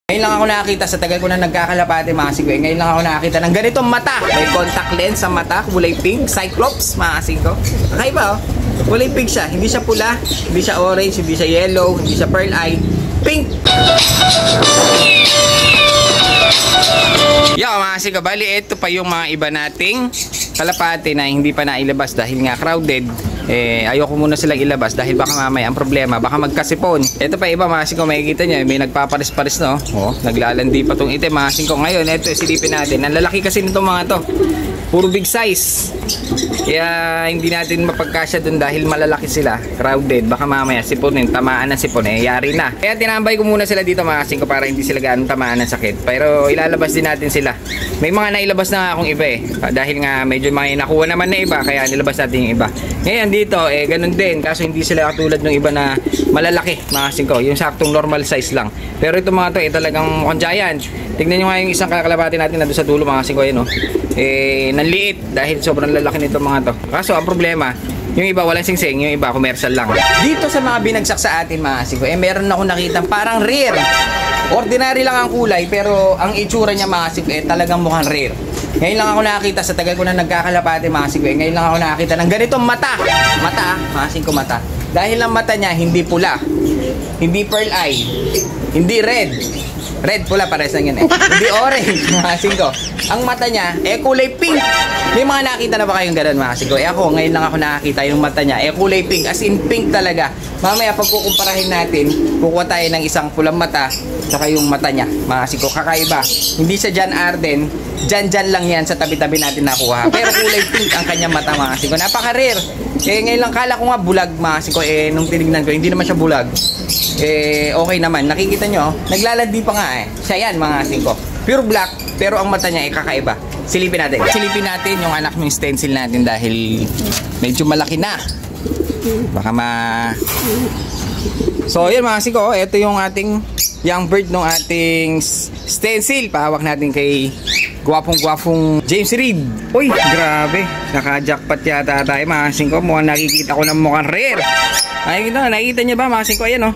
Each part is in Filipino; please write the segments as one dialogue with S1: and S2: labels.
S1: Ngayon lang ako nakakita sa tagal ko na nagkakalapate mga kasingko. Ngayon lang ako nakakita ng ganitong mata. May contact lens sa mata, kulay pink, Cyclops mga kasingko. Kakaiba oh. Kulay pink siya, hindi siya pula, hindi siya orange, hindi siya yellow, hindi siya pearl eye. Pink! Yo mga kasingko, bali ito pa yung mga iba nating kalapate na hindi pa nailabas dahil nga crowded. Ayoko muna silang ilabas dahil baka mamaya ang problema, baka magkasipon. Ito pa iba mga kasingko, makikita nyo, may nagpaparis-paris no. Naglalandi pa tong itim mga kasingko. Ngayon, ito silipin natin. Ang lalaki kasi nitong mga to. Puro big size. Kaya hindi natin mapagkasya dun dahil malalaki sila. Crowded. Baka mamaya siponin, tamaan ng sipon. Yari na. Kaya tinambay ko muna sila dito mga kasingko para hindi sila ganun tamaan ng sakit. Pero ilalabas din natin sila. May mga nailabas na akong iba dahil nga medyo may nakuha naman na iba. Kaya nilabas natin yung iba. Ngayon dito, ganun din. Kaso hindi sila katulad ng iba na malalaki mga kasingko. Yung saktong normal size lang. Pero itong mga to, talagang mukhang giant. Tignan nyo nga yung isang kakalapati natin na doon sa dulo mga kasingko. Nanliit dahil sobrang lalaki nito mga to. Kaso ang problema, yung iba walang singsing, yung iba commercial lang. Dito sa mga binagsak sa atin mga kasingko, meron ako nakita parang rare. Ordinary lang ang kulay pero ang itsura niya mga kasingko talagang mukhang rare. Ngayon lang ako nakakita sa tagal ko na nagkakalapate mga kasingko. Ngayon lang ako nakakita ng ganitong mata. Mata, mga kasingko mata. Dahil ang mata niya hindi pula, hindi pearl eye, hindi red. Red, pula, pares lang yan Hindi orange, mga kasingko. Ang mata niya, kulay pink. May mga nakita na ba kayong ganun, mga kasingko? Ako, ngayon lang ako nakakita yung mata niya. Kulay pink, as in pink talaga. Mamaya, pag kukumparahin natin, kukuha tayo ng isang pulang mata, saka yung mata niya, mga kasingko. Kakaiba. Hindi siya John Arden. Dyan lang yan sa tabi-tabi natin nakuha. Pero kulay pink ang kanyang mata, mga kasingko. Napaka-rare. Ngayon lang kala ko nga bulag, mga kasingko. Nung tinignan ko, hindi naman siya bulag. Okay naman. Nakikita nyo, naglalandi pa nga Siya yan mga kasingko. Pure black, pero ang mata niya kakaiba. Silipin natin. Silipin natin yung anak ng stencil natin dahil medyo malaki na. Baka So yun mga kasingko, ito yung ating young bird ng ating stencil. Pahawak natin kay gwapong James Reid. Uy, grabe. Naka-jackpot yata tayo mga kasingko. Mukhang nakikita ko ng mukhang rare. Nakikita niyo ba mga kasingko? Ayan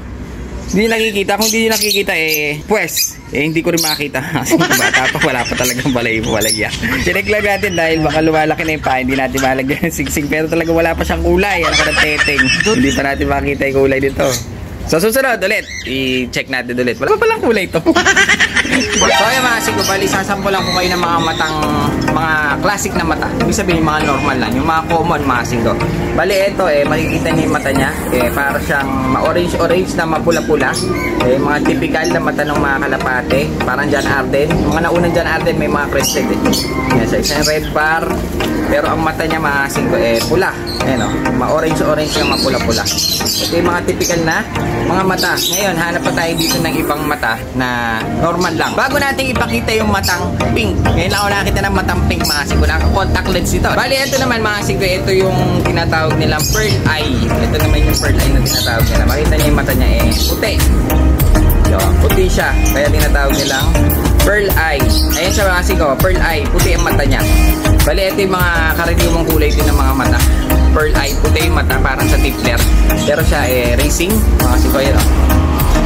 S1: Hindi nakikita. Kung hindi nakikita pues hindi ko rin makita. Kasi bata pa, wala pa talagang balay-balagya. Chinek lang natin dahil baka lumalaki na yung pa. Hindi natin malagyan ng sigsing. Pero talaga wala pa siyang kulay. Ano ka ng teteng. Hindi pa natin makita yung kulay dito. So susunod ulit, i-check natin ulit. Wala pa palang kulay ito. So ayun mga kasingko, bali sasample lang ko kayo ng mga classic na mata. Ibig sabihin mga normal lang, yung mga common mga kasingko. Bali ito makikita niyo yung mata niya. Para siyang orange na mapula-pula. Mga typical na mata ng mga kalapate. Parang John Arden. Mga naunang John Arden may mga crested Yan, sa isang red bar. Pero ang mata niya mga kasingko pula. Ayan ma-orange na mapula-pula. Ito yung mga typical na mga mata. Ngayon, hanap pa tayo dito ng ibang mata na normal lang. Bago natin ipakita yung matang pink. Ngayon lang ako nakita ng matang pink mga kasingko. Naka-contact lens ito. Bali, ito naman mga kasingko, ito yung tinatawag nilang pearl eye. Ito naman yung pearl eye na tinatawag nila. Makita niyo yung mata niya puti. Puti siya. Kaya tinatawag nilang pearl eye. Ayan siya mga kasingko, pearl eye. Puti ang mata niya. Bali, ito yung mga karaniwang kulay din ng mga mata. Pearl eye, puti yung mata, parang sa Tippler. Pero siya racing. Mga kasingko, yan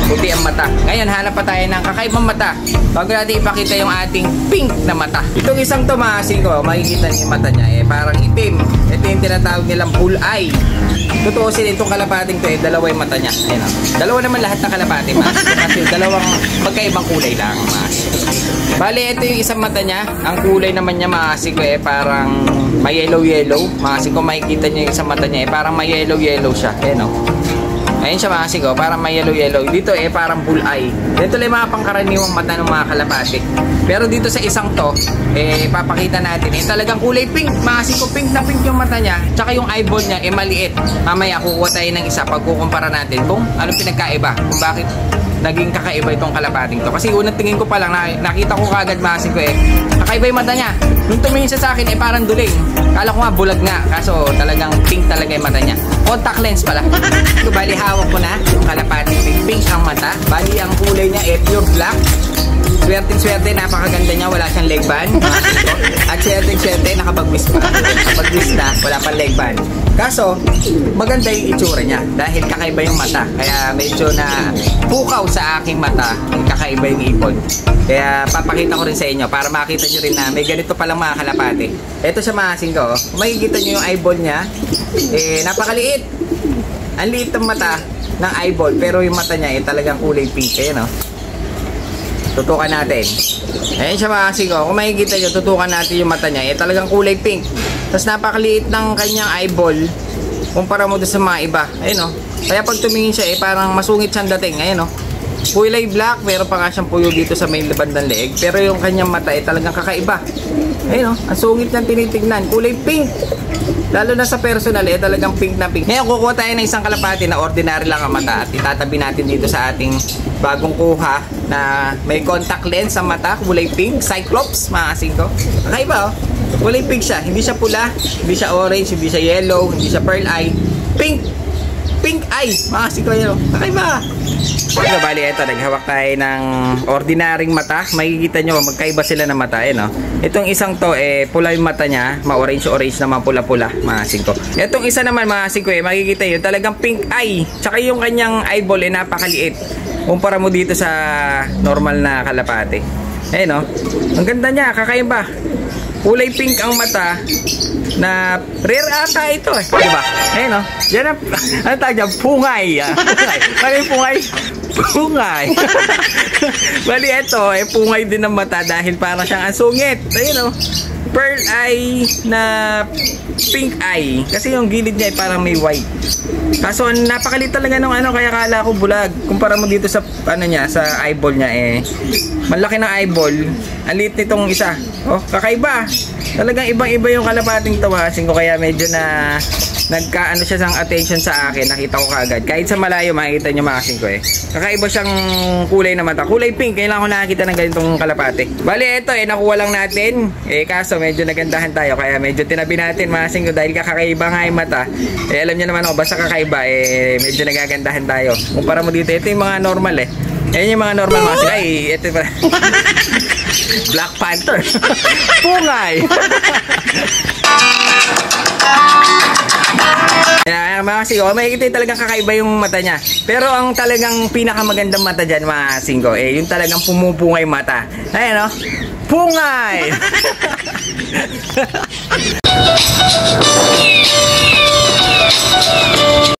S1: puti ang mata. Ngayon, hanap pa tayo ng kakaibang mata. Bago natin ipakita yung ating pink na mata. Itong isang to mga kasingko, makikita niyo yung mata niya. Parang itim. Ito yung tinatawag nilang bull eye. Totoo sila itong kalapating to dalawa yung mata niya. Ayan dalawa naman lahat ng kalapati mga kasingko. Kasi dalawang magkaibang kulay lang mga kasingko. Bali, ito yung isang mata niya. Ang kulay naman niya mga kasingko parang may yellow. Mga kasingko, makikita niyo yung isang mata niya parang may yellow siya. Ayan Ayun siya mga kasingko, parang may yellow. Dito parang bull eye. Dito lang mga pangkaraniwang mata ng mga kalapate. Pero dito sa isang to, papakita natin. Talagang kulay pink. Mga kasingko, pink na pink yung mata niya. Tsaka yung eyeball niya, maliit. Mamaya kukuha tayo ng isa pagkukumpara natin kung anong pinagkaiba. Kung bakit naging kakaiba itong kalapating to. Kasi unang tingin ko pa lang, nakita ko kagad mga kasingko kakaiba yung mata niya. Nung tumingin siya sa akin parang duling. Kala ko nga bulag nga. Kaso talagang pink talaga yung mata niya. Contact lens pala. So, bali hawak ko na yung kalapating pink ang mata. Bali ang kulay niya pure black. Swerte, napakaganda niya, wala siyang leg band. At swerte, nakapag-miss pa. Nakapag-miss na, wala pang leg band. Kaso, maganda yung itsura niya dahil kakaiba yung mata. Kaya medyo na pukaw sa aking mata, kakaiba yung ipon. Kaya papakita ko rin sa inyo para makita nyo rin na may ganito palang mga kalapate. Ito sa maasin ko, makikita nyo yung eyeball niya. Napakaliit. Ang liit ng mata ng eyeball, pero yung mata niya talagang kulay pink. Ayan o. Tutukan natin. Ayan siya mga kasing ko. Kung makikita nyo, tutukan natin yung mata niya. Talagang kulay pink. Tapos napakaliit ng kanyang eyeball kumpara mo doon sa mga iba. Ayan o. Kaya pag tumingin siya, parang masungit siyang dating. Ayan o. Kulay black, meron pa nga siyang puyo dito sa may bandang leeg. Pero yung kanyang mata talagang kakaiba. Ayan o. Ang sungit niyang tinitignan. Kulay pink. Lalo na sa personal, talagang pink na pink. Ngayon, kukuha tayo ng isang kalapati na ordinary lang ang mata at itatabi natin dito sa ating bagong kuha na may contact lens sa mata, kulay pink, Cyclops, mga kasing ko. Kakaiba, oh. Kulay pink siya. Hindi siya pula, hindi siya orange, hindi siya yellow, hindi siya pearl eye. Pink! Pink eye, mga kasing ko yun. Kakaiba! So, bali, ito, naghawak tayo ng ordinaryong mata. Makikita nyo, magkaiba sila ng mata, no? Itong isang to, pula yung mata niya, ma-orange-orange naman, pula-pula, mga singko. Itong isa naman, mga singko, makikita yun, talagang pink eye. Tsaka yung kanyang eyeball, napakaliit. Kumpara mo dito sa normal na kalapate. No? Ang ganda niya, kakaiba. Kulay pink ang mata na rare ata ito diba? No? Yan ang ano tawag dyan? Pungay. Pungay. Pungay. Pungay. Bali ito, pungay din ang mata dahil para siyang asungit. Ayun o. Pearl eye na pink eye. Kasi yung gilid niya parang may white. Kaso napakalit talaga ng kaya kala ko bulag. Kumpara mo dito sa niya, sa eyeball niya malaki ng eyeball. Ang liit nitong isa. Oh, kakaiba. Talagang ibang-iba yung kalapating tawasin ko kaya medyo na nagkaano siya sang attention sa akin. Nakita ko kaagad. Kahit sa malayo makikita niyo makasing ko Kakaiba siyang kulay na mata. Kulay pink. Kailangan ko nakakita ng ganitong kalapate. Bali ito nakuha lang natin. Kaso medyo nagandahan tayo kaya medyo tinabi natin makasing ko dahil kakaiba nga yung mata. Alam niyo naman ako basta kakaiba medyo nagagandahan tayo. Kumpara mo dito ito yung mga normal Ayan yung mga normal makasing. Ay ito pa. Black Panther. Pungay. Mga singko, makikita talagang kakaiba yung mata niya. Pero ang talagang pinakamagandang mata dyan, mga singko, yung talagang pumupungay mata. Ayan, no? Pungay!